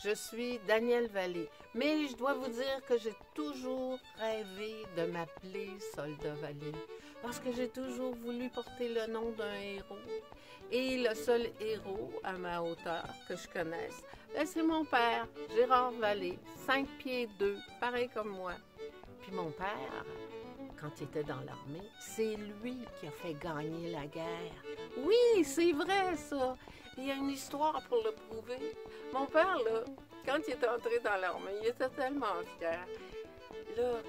je suis Danielle Vallée, mais je dois vous dire que j'ai toujours rêvé de m'appeler Soldat Vallée, parce que j'ai toujours voulu porter le nom d'un héros. Et le seul héros à ma hauteur que je connaisse, c'est mon père, Gérard Vallée, 5 pieds 2, pareil comme moi. Puis mon père, quand il était dans l'armée, c'est lui qui a fait gagner la guerre. Oui, c'est vrai ça. Il y a une histoire pour le prouver. Mon père, là, quand il est entré dans l'armée, il était tellement fier. Là,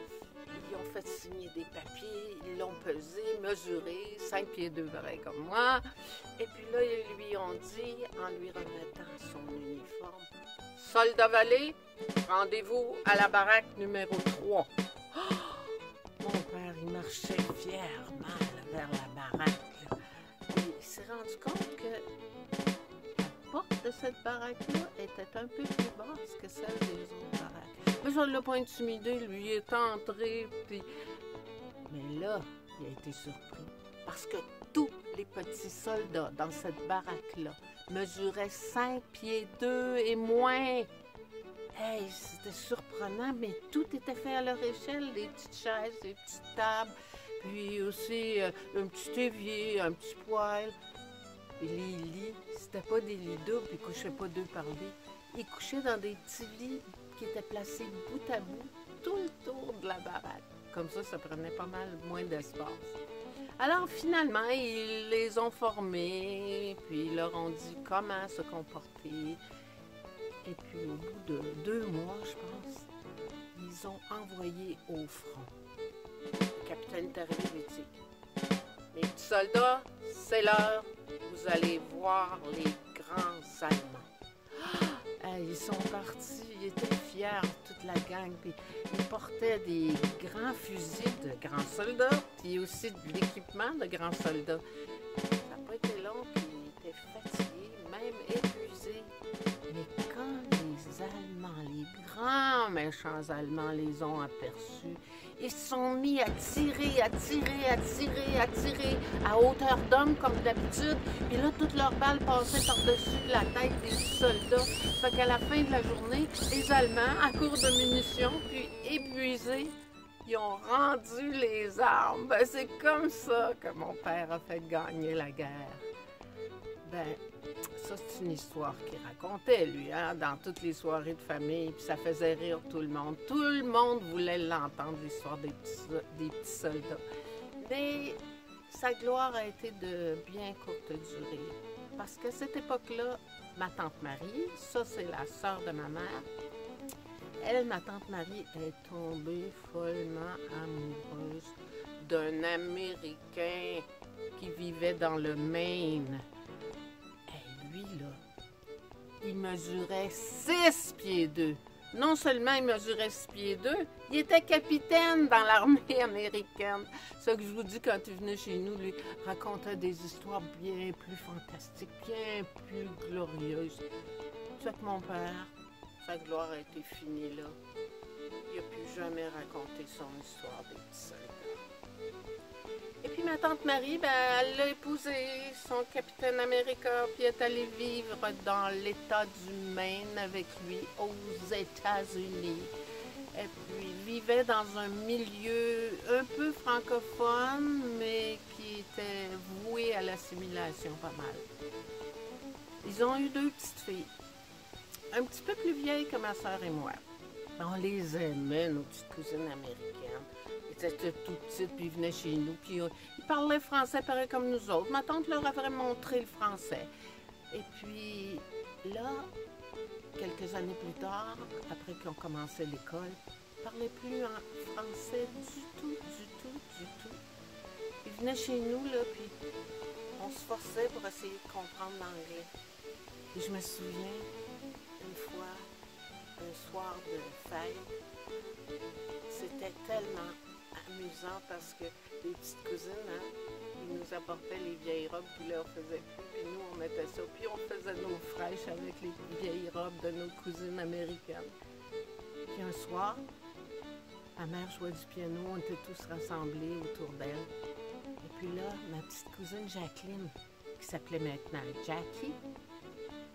ils ont fait signer des papiers, ils l'ont pesé, mesuré, 5 pieds 2 pareil comme moi. Et puis là, ils lui ont dit, en lui remettant son uniforme, « Soldat Vallée, rendez-vous à la baraque numéro 3. » Mon père, il marchait fièrement vers la baraque. Là. Et il s'est rendu compte que la porte de cette baraque-là était un peu plus basse que celle des autres baraques. Mais ça ne l'a pas intimidé, lui, il est entré, puis... Mais là, il a été surpris, parce que tous les petits soldats dans cette baraque-là mesuraient 5 pieds 2 et moins. Hey, c'était surprenant, mais tout était fait à leur échelle, des petites chaises, des petites tables, puis aussi un petit évier, un petit poêle. Et les lits, c'était pas des lits doubles, ils couchaient pas deux par lit. Ils couchaient dans des petits lits qui étaient placés bout à bout, tout le tour de la baraque. Comme ça prenait pas mal moins d'espace. Alors finalement, ils les ont formés, puis ils leur ont dit comment se comporter. Et puis, au bout de 2 mois, je pense, ils ont envoyé au front. Le capitaine est arrivé et dit, « Mes petits soldats, c'est l'heure. Vous allez voir les grands Allemands. » Ils sont partis, ils étaient fiers, toute la gang. Puis ils portaient des grands fusils de grands soldats, puis aussi de l'équipement de grands soldats. Ça n'a pas été long, puis ils étaient fatigués, même épuisés. Mais quand les Allemands, les grands méchants Allemands les ont aperçus, ils se sont mis à tirer, à hauteur d'homme comme d'habitude. Puis là, toutes leurs balles passaient par-dessus la tête des soldats. Fait qu'à la fin de la journée, les Allemands, à court de munitions, puis épuisés, ils ont rendu les armes. Ben, c'est comme ça que mon père a fait gagner la guerre. Ben, ça, c'est une histoire qu'il racontait, lui, hein, dans toutes les soirées de famille, puis ça faisait rire tout le monde. Tout le monde voulait l'entendre, l'histoire des petits soldats. Mais sa gloire a été de bien courte durée, parce qu'à cette époque-là, ma tante Marie, ça, c'est la sœur de ma mère, elle, ma tante Marie, est tombée follement amoureuse d'un Américain qui vivait dans le Maine. Lui, là, il mesurait 6 pieds 2. Non seulement il mesurait 6 pieds 2, il était capitaine dans l'armée américaine. Ça que je vous dis, quand il venait chez nous, lui racontait des histoires bien plus fantastiques, bien plus glorieuses. Tu sais que mon père, sa gloire a été finie là. Il n'a plus jamais raconté son histoire des petits soldats. Et puis ma tante Marie, ben, elle l'a épousé, son capitaine américain, puis est allée vivre dans l'État du Maine avec lui, aux États-Unis. Et puis vivait dans un milieu un peu francophone, mais qui était voué à l'assimilation pas mal. Ils ont eu 2 petites filles, un petit peu plus vieilles que ma sœur et moi. On les aimait, nos petites cousines américaines. Ils étaient tout petites, puis ils venaient chez nous, puis ils parlaient français pareil comme nous autres. Ma tante leur avait montré le français. Et puis là, quelques années plus tard, après qu'ils ont commencé l'école, ils ne parlaient plus en français du tout. Ils venaient chez nous, là, puis on se forçait pour essayer de comprendre l'anglais. Et je me souviens, une fois, un soir de fête, c'était tellement amusant parce que les petites cousines, hein, ils nous apportaient les vieilles robes qu'ils leur faisaient plus, puis nous on mettait ça, puis on faisait nos fraîches avec les vieilles robes de nos cousines américaines. Puis un soir, ma mère jouait du piano, on était tous rassemblés autour d'elle. Et puis là, ma petite cousine Jacqueline, qui s'appelait maintenant Jackie,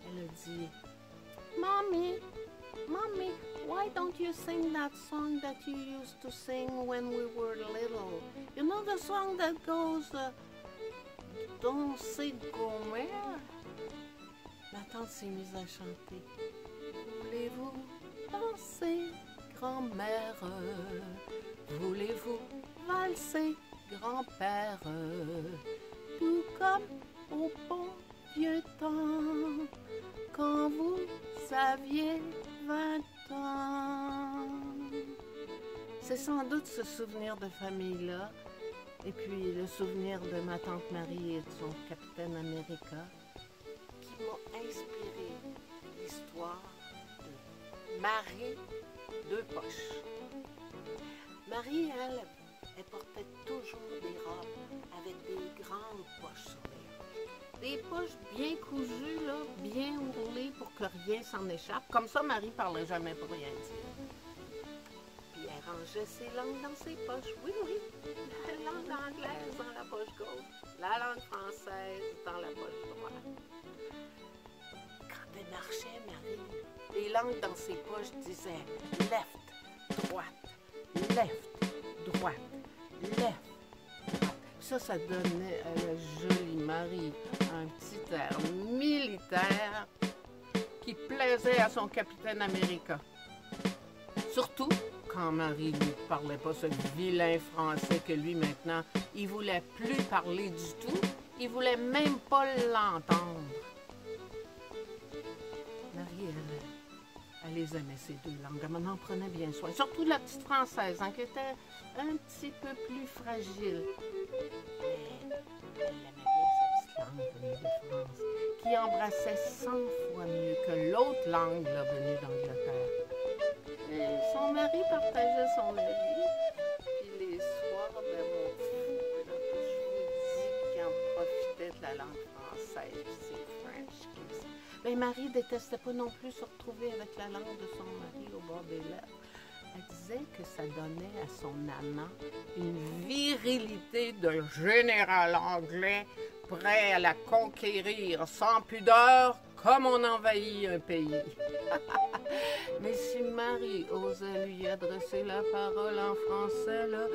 elle a dit « Mamie, Mommy, why don't you sing that song that you used to sing when we were little? You know the song that goes, Danser grand-mère? Ma tante s'est mise à chanter. Voulez-vous danser, grand-mère? Voulez-vous valser, grand-père? Tout comme au bon vieux temps, quand vous aviez 20 ans. C'est sans doute ce souvenir de famille-là, et puis le souvenir de ma tante Marie et de son Capitaine America, qui m'ont inspiré l'histoire de Marie Deux Poches. Marie, elle portait toujours des robes avec des grandes poches sur les hanches. Des poches bien cousues, là, bien ourlées pour que rien s'en échappe. Comme ça, Marie parlait jamais pour rien dire. Puis elle rangeait ses langues dans ses poches. Oui, oui. La langue anglaise dans la poche gauche, la langue française dans la poche droite. Quand elle marchait, Marie, les langues dans ses poches disaient left, droite, left, droite, left, droite. Ça donnait à la jolie Marie un petit air militaire qui plaisait à son Capitaine America. Surtout quand Marie lui parlait pas ce vilain français que lui, maintenant, il voulait plus parler du tout. Il voulait même pas l'entendre. Marie, elle les aimait, ces deux langues. Elle en prenait bien soin. Surtout la petite française, hein, qui était un petit peu plus fragile. Mais elle aimait bien sa petite langue venue de France, qui embrassait 100 fois mieux que l'autre langue là, venue d'Angleterre. Son mari partageait son avis, puis les soirs d'amour fou, là, je vous dis qu'il en profitait de la langue française, ses French kiss. Mais Marie détestait pas non plus se retrouver avec la langue de son mari au bord des lèvres. Elle disait que ça donnait à son amant une virilité de général anglais prêt à la conquérir sans pudeur comme on envahit un pays. Mais si Marie osait lui adresser la parole en français, là,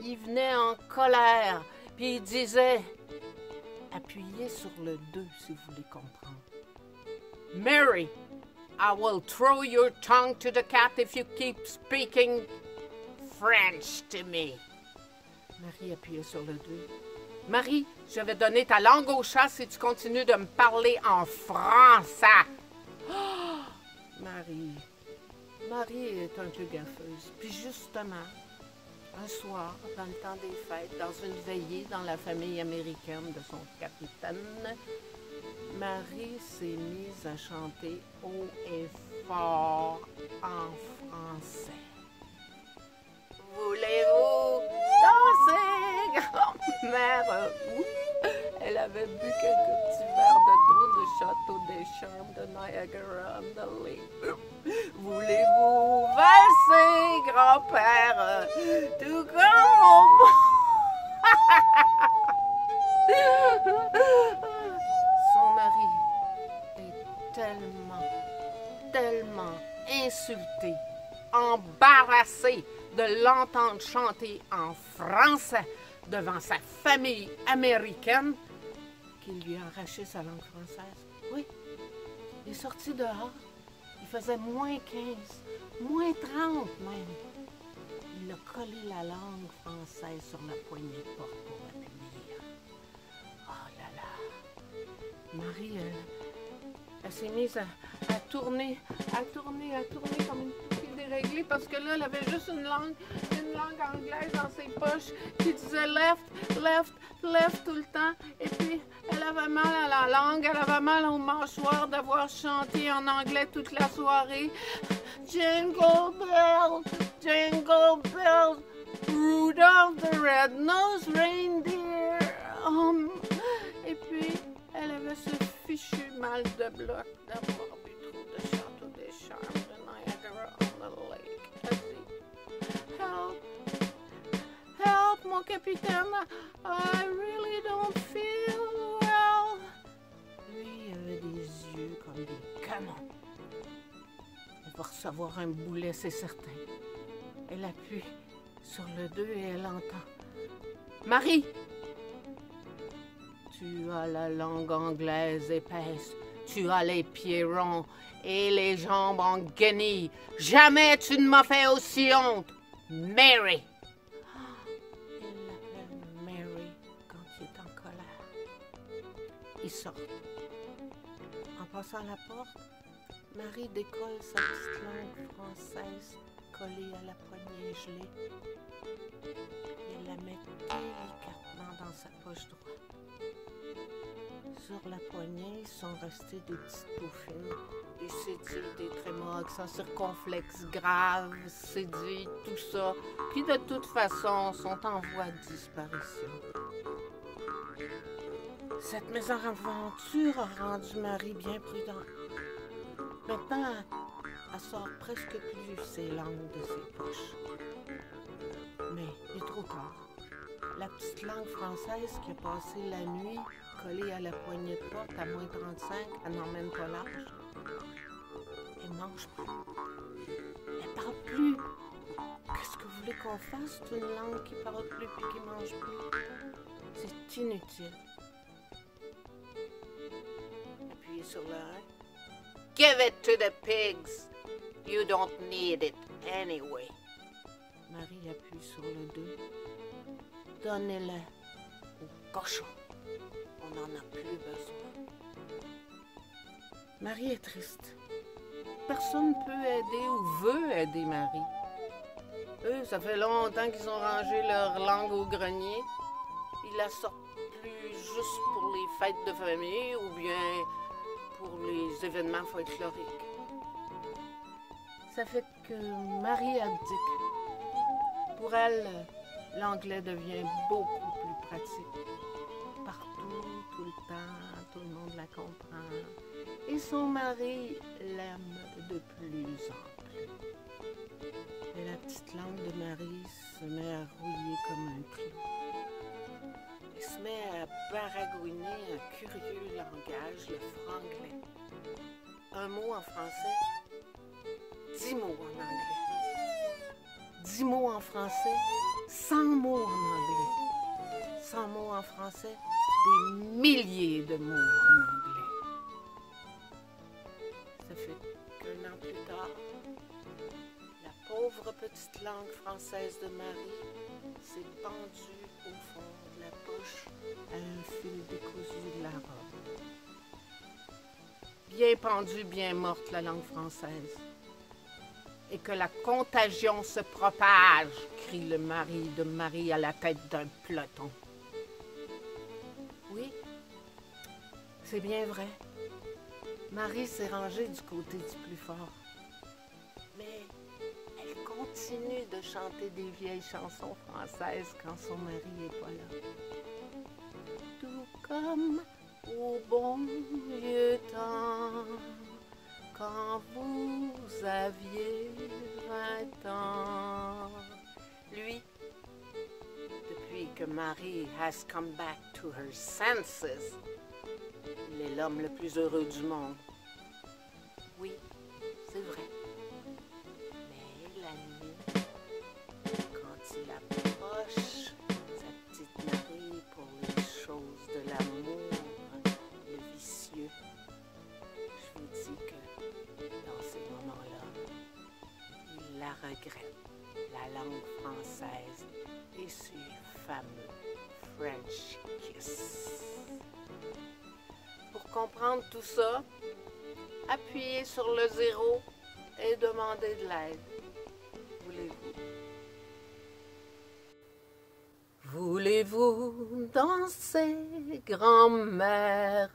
il venait en colère, puis il disait, appuyez sur le 2 si vous voulez comprendre. Mary, I will throw your tongue to the cat if you keep speaking French to me. Marie appuyait sur le 2. Marie, je vais donner ta langue au chat si tu continues de me parler en français. Oh, Marie est un peu gaffeuse. Puis justement, un soir, dans le temps des fêtes, dans une veillée dans la famille américaine de son capitaine, Marie s'est mise à chanter haut et fort en français. Voulez-vous danser, grand-mère? Elle avait bu quelques petits verres de trop de Château des Charmes de Niagara-on-the-Lake. Voulez-vous valser, grand-père? Tout comme mon... Son mari est tellement insulté, embarrassé de l'entendre chanter en français devant sa famille américaine qu'il lui a arraché sa langue française. Oui, il est sorti dehors. Il faisait moins 15, moins 30 même. Il a collé la langue française sur la poignée de porte pour la punir. Oh là là! Marie, elle s'est mise à tourner comme une poupée déréglée parce que là, elle avait juste une langue anglaise dans ses poches qui disait left, left, left tout le temps. Et puis, elle avait mal à la langue, elle avait mal au mâchoire d'avoir chanté en anglais toute la soirée. Jingle bells, Rudolph the Red-Nosed Reindeer. Et puis, elle avait ce fichu mal de bloc d'avoir bu trop de Château des Charmes de Niagara-on-the-Lake. Elle dit, help, mon capitaine, I really don't feel well. Lui, il avait des yeux comme des canons. va recevoir un boulet, c'est certain. Elle appuie sur le 2 et elle entend. Marie! Tu as la langue anglaise épaisse, tu as les pieds ronds et les jambes en guenilles. Jamais tu ne m'as fait aussi honte. Mary! Elle l'appelle Mary quand il est en colère. Ils sortent. En passant la porte, Marie décolle sa petite langue française collée à la poignée gelée. Elle la met délicatement dans sa poche droite. Sur la poignée sont restés des petites bouffines, des cédilles, des trémox, un circonflexe grave, cédilles, tout ça, qui de toute façon sont en voie de disparition. Cette mésaventure a rendu Marie bien prudente. Maintenant, elle sort presque plus ses langues de ses poches. Mais il est trop tard. La petite langue française qui a passé la nuit collée à la poignée de porte à moins 35, elle n'emmène pas large. Elle mange plus. Elle parle plus. Qu'est-ce que vous voulez qu'on fasse? C'est une langue qui parle plus puis qui mange plus. C'est inutile. Appuyez sur le 1. Give it to the pigs. You don't need it anyway. Marie appuie sur le 2. Donnez-le au cochon. On n'en a plus besoin. Marie est triste. Personne ne peut aider ou veut aider Marie. Eux, ça fait longtemps qu'ils ont rangé leur langue au grenier. Ils la sortent plus juste pour les fêtes de famille ou bien pour les événements folkloriques. Ça fait que Marie abdique. Pour elle, l'anglais devient beaucoup plus pratique. Partout, tout le temps, tout le monde la comprend. Et son mari l'aime de plus en plus. Et la petite langue de Marie se met à rouiller comme un clou. Elle se met à baragouiner un curieux langage, le franglais. Un mot en français, 10 mots en anglais. 10 mots en français, 100 mots en anglais. 100 mots en français, des milliers de mots en anglais. Ça fait qu'un an plus tard, la pauvre petite langue française de Marie s'est pendue au fond de la poche à un fil décousu de la robe. Bien pendue, bien morte, la langue française. Et que la contagion se propage, crie le mari de Marie à la tête d'un peloton. Oui, c'est bien vrai. Marie s'est rangée du côté du plus fort. Mais elle continue de chanter des vieilles chansons françaises quand son mari n'est pas là. Tout comme au bon vieux temps, quand vous aviez 20 ans. Lui, depuis que Marie has come back to her senses, il est l'homme le plus heureux du monde. Oui, c'est vrai. Mais la nuit, quand il approche sa petite Marie pour les choses de l'amour, le vicieux, je vous dis que dans ces moments-là, il la regrette, la langue française et ses fameux French kiss. Pour comprendre tout ça, appuyez sur le 0 et demandez de l'aide. Voulez-vous? Voulez-vous danser, grand-mère?